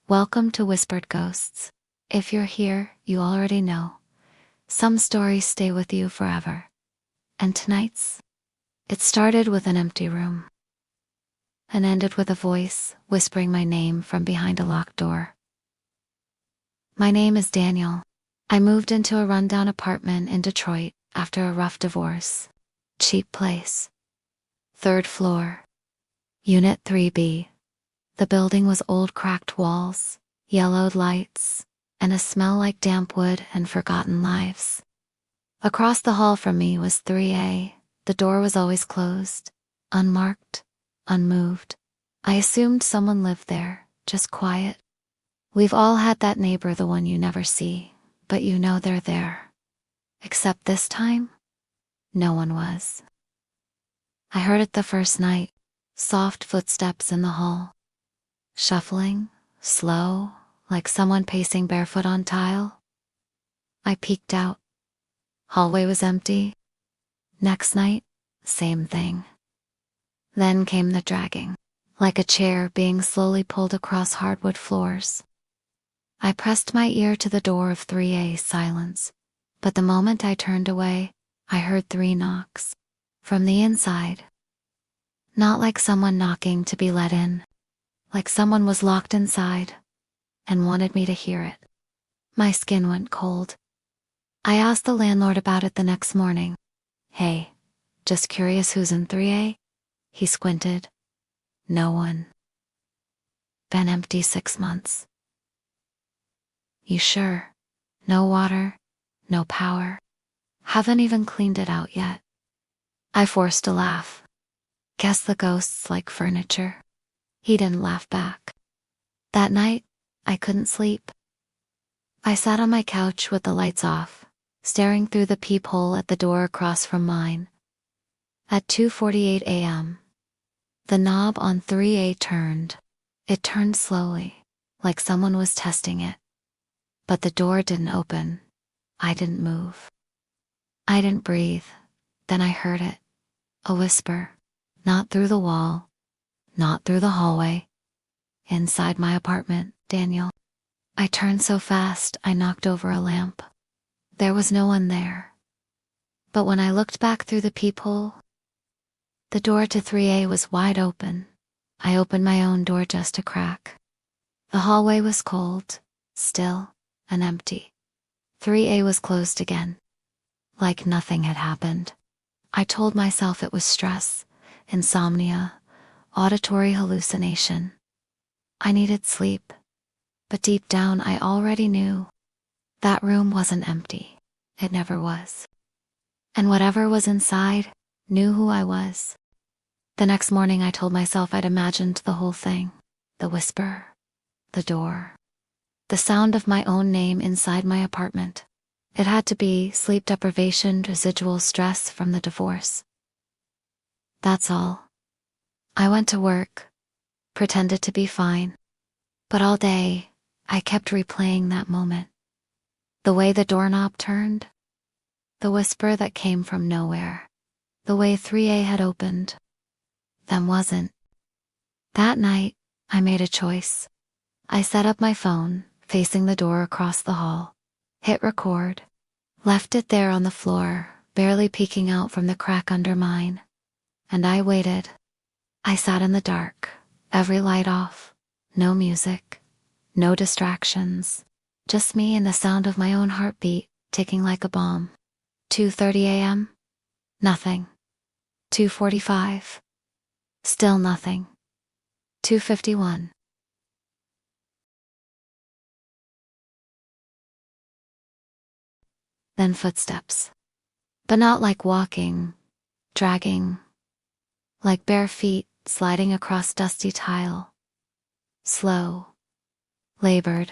Welcome to Whispered Ghosts. If you're here, you already know. Some stories stay with you forever. And tonight's? It started with an empty room and ended with a voice whispering my name from behind a locked door. My name is Daniel. I moved into a rundown apartment in Detroit after a rough divorce. Cheap place. 3rd floor. Unit 3B. The building was old cracked walls, yellowed lights, and a smell like damp wood and forgotten lives. Across the hall from me was 3A. The door was always closed, unmarked, unmoved. I assumed someone lived there, just quiet. We've all had that neighbor, the one you never see, but you know they're there. Except this time, no one was. I heard it the first night, soft footsteps in the hall. Shuffling, slow, like someone pacing barefoot on tile. I peeked out. Hallway was empty. Next night, same thing. Then came the dragging, like a chair being slowly pulled across hardwood floors. I pressed my ear to the door of 3A, silence, but the moment I turned away, I heard 3 knocks. From the inside. Not like someone knocking to be let in. Like someone was locked inside and wanted me to hear it. My skin went cold. I asked the landlord about it the next morning. Hey, just curious who's in 3A? He squinted. No one. Been empty 6 months. You sure? No water, no power. Haven't even cleaned it out yet. I forced a laugh. Guess the ghosts like furniture. He didn't laugh back. That night, I couldn't sleep. I sat on my couch with the lights off, staring through the peephole at the door across from mine. At 2:48 a.m., the knob on 3A turned. It turned slowly, like someone was testing it. But the door didn't open. I didn't move. I didn't breathe. Then I heard it. A whisper, not through the wall. Not through the hallway. Inside my apartment, Daniel. I turned so fast I knocked over a lamp. There was no one there. But when I looked back through the peephole, the door to 3A was wide open. I opened my own door just a crack. The hallway was cold, still, and empty. 3A was closed again. Like nothing had happened. I told myself it was stress, insomnia, auditory hallucination. I needed sleep, but deep down I already knew that room wasn't empty. It never was. And whatever was inside knew who I was. The next morning I told myself I'd imagined the whole thing. The whisper, the door, the sound of my own name inside my apartment. It had to be sleep deprivation, residual stress from the divorce. That's all. I went to work, pretended to be fine, but all day, I kept replaying that moment. The way the doorknob turned, the whisper that came from nowhere, the way 3A had opened, then wasn't. That night, I made a choice. I set up my phone, facing the door across the hall, hit record, left it there on the floor, barely peeking out from the crack under mine, and I waited. I sat in the dark, every light off, no music, no distractions, just me and the sound of my own heartbeat ticking like a bomb. 2:30 a.m. Nothing. 2:45. Still nothing. 2:51. Then footsteps. But not like walking, dragging, like bare feet sliding across dusty tile. Slow. Labored.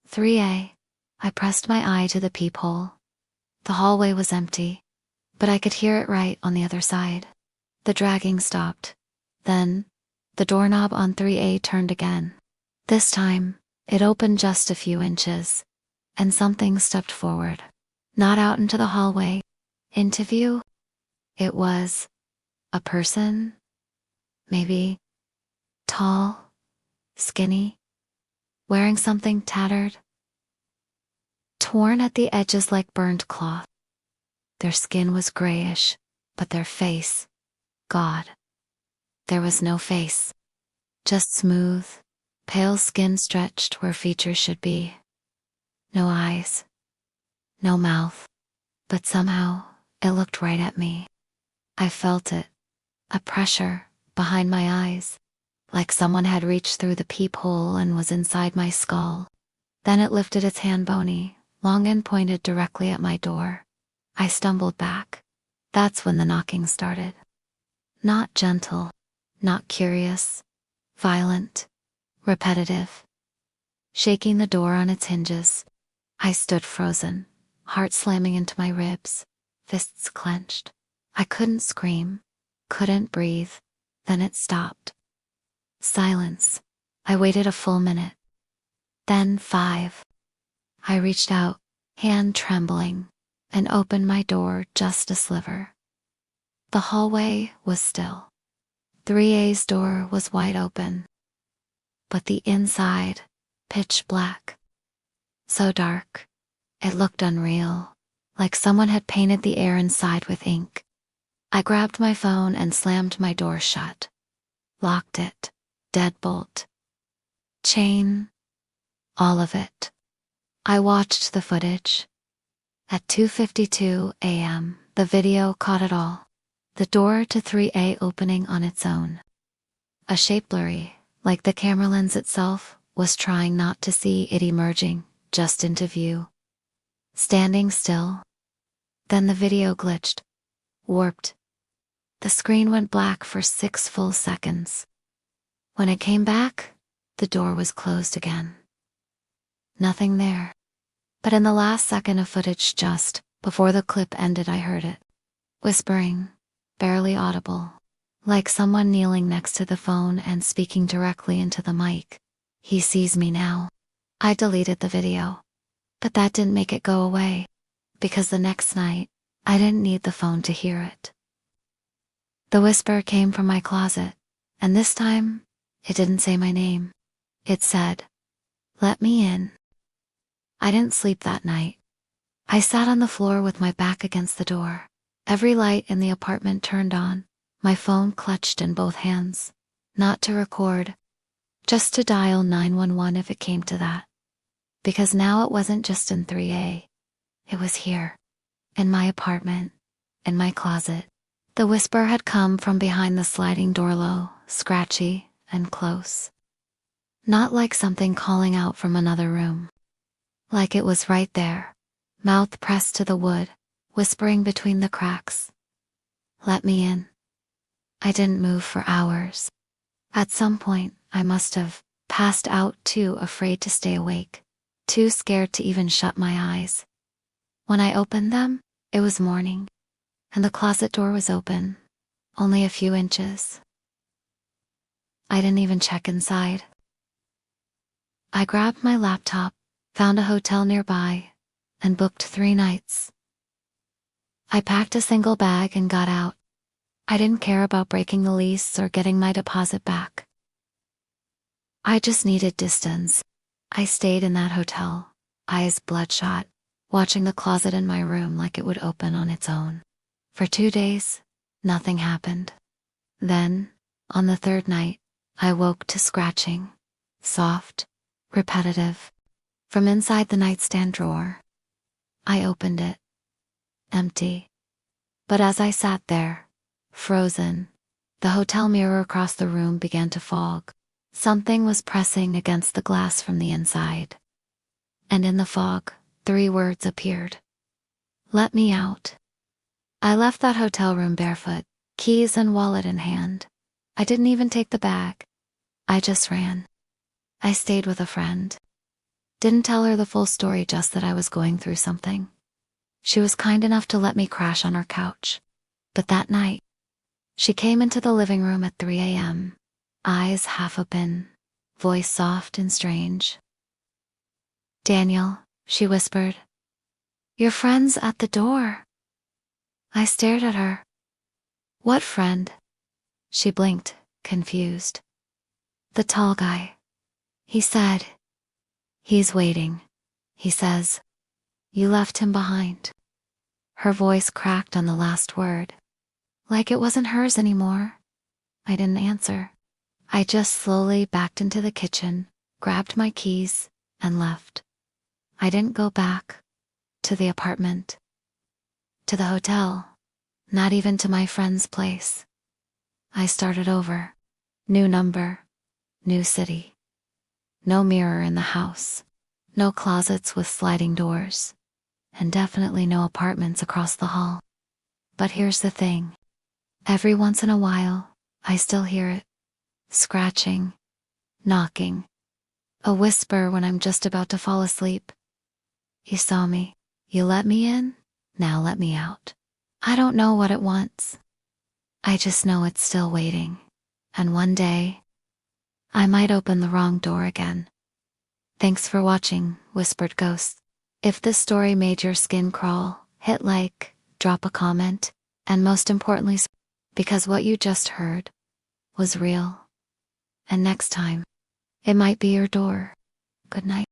3A. I pressed my eye to the peephole. The hallway was empty, but I could hear it right on the other side. The dragging stopped. Then, the doorknob on 3A turned again. This time, it opened just a few inches, and something stepped forward. Not out into the hallway, into view. It was a person, maybe, tall, skinny, wearing something tattered, torn at the edges like burned cloth. Their skin was grayish, but their face, God, there was no face. Just smooth, pale skin stretched where features should be. No eyes, no mouth, but somehow it looked right at me. I felt it, a pressure behind my eyes, like someone had reached through the peephole and was inside my skull. Then it lifted its hand, bony, long and pointed directly at my door. I stumbled back. That's when the knocking started. Not gentle, not curious, violent, repetitive. Shaking the door on its hinges, I stood frozen, heart slamming into my ribs, fists clenched. I couldn't scream, couldn't breathe. Then it stopped. Silence. I waited a full minute. Then 5. I reached out, hand trembling, and opened my door just a sliver. The hallway was still. 3A's door was wide open. But the inside, pitch black. So dark, it looked unreal, like someone had painted the air inside with ink. I grabbed my phone and slammed my door shut. Locked it. Deadbolt. Chain. All of it. I watched the footage. At 2:52 a.m., the video caught it all. The door to 3A opening on its own. A shape blurry, like the camera lens itself was trying not to see it emerging, just into view. Standing still. Then the video glitched. Warped. The screen went black for 6 full seconds. When it came back, the door was closed again. Nothing there. But in the last second of footage just before the clip ended, I heard it. Whispering, barely audible, like someone kneeling next to the phone and speaking directly into the mic. He sees me now. I deleted the video. But that didn't make it go away. Because the next night, I didn't need the phone to hear it. The whisper came from my closet, and this time, it didn't say my name. It said, "Let me in." I didn't sleep that night. I sat on the floor with my back against the door. Every light in the apartment turned on, my phone clutched in both hands. Not to record, just to dial 911 if it came to that. Because now it wasn't just in 3A. It was here. In my apartment. In my closet. The whisper had come from behind the sliding door, low, scratchy, and close. Not like something calling out from another room. Like it was right there, mouth pressed to the wood, whispering between the cracks. Let me in. I didn't move for hours. At some point, I must have passed out, too afraid to stay awake, too scared to even shut my eyes. When I opened them, it was morning, and the closet door was open, only a few inches. I didn't even check inside. I grabbed my laptop, found a hotel nearby, and booked 3 nights. I packed a single bag and got out. I didn't care about breaking the lease or getting my deposit back. I just needed distance. I stayed in that hotel, eyes bloodshot, watching the closet in my room like it would open on its own. For 2 days, nothing happened. Then, on the 3rd night, I woke to scratching. Soft, repetitive. From inside the nightstand drawer. I opened it. Empty. But as I sat there, frozen, the hotel mirror across the room began to fog. Something was pressing against the glass from the inside. And in the fog, 3 words appeared. Let me out. I left that hotel room barefoot, keys and wallet in hand. I didn't even take the bag. I just ran. I stayed with a friend. Didn't tell her the full story, just that I was going through something. She was kind enough to let me crash on her couch. But that night, she came into the living room at 3 a.m., eyes half open, voice soft and strange. Daniel, she whispered. Your friend's at the door. I stared at her. What friend? She blinked, confused. The tall guy, He said, "He's waiting." He says, "You left him behind." Her voice cracked on the last word, like it wasn't hers anymore. I didn't answer. I just slowly backed into the kitchen, grabbed my keys, and left. I didn't go back to the apartment, to the hotel, not even to my friend's place. I started over. New number, new city. No mirror in the house, no closets with sliding doors, and definitely no apartments across the hall. But here's the thing. Every once in a while, I still hear it. Scratching, knocking, a whisper when I'm just about to fall asleep. You saw me. You let me in. Now let me out. I don't know what it wants. I just know it's still waiting. And one day, I might open the wrong door again. Thanks for watching, Whispered Ghosts. If this story made your skin crawl, hit like, drop a comment, and most importantly, because what you just heard was real. And next time, it might be your door. Good night.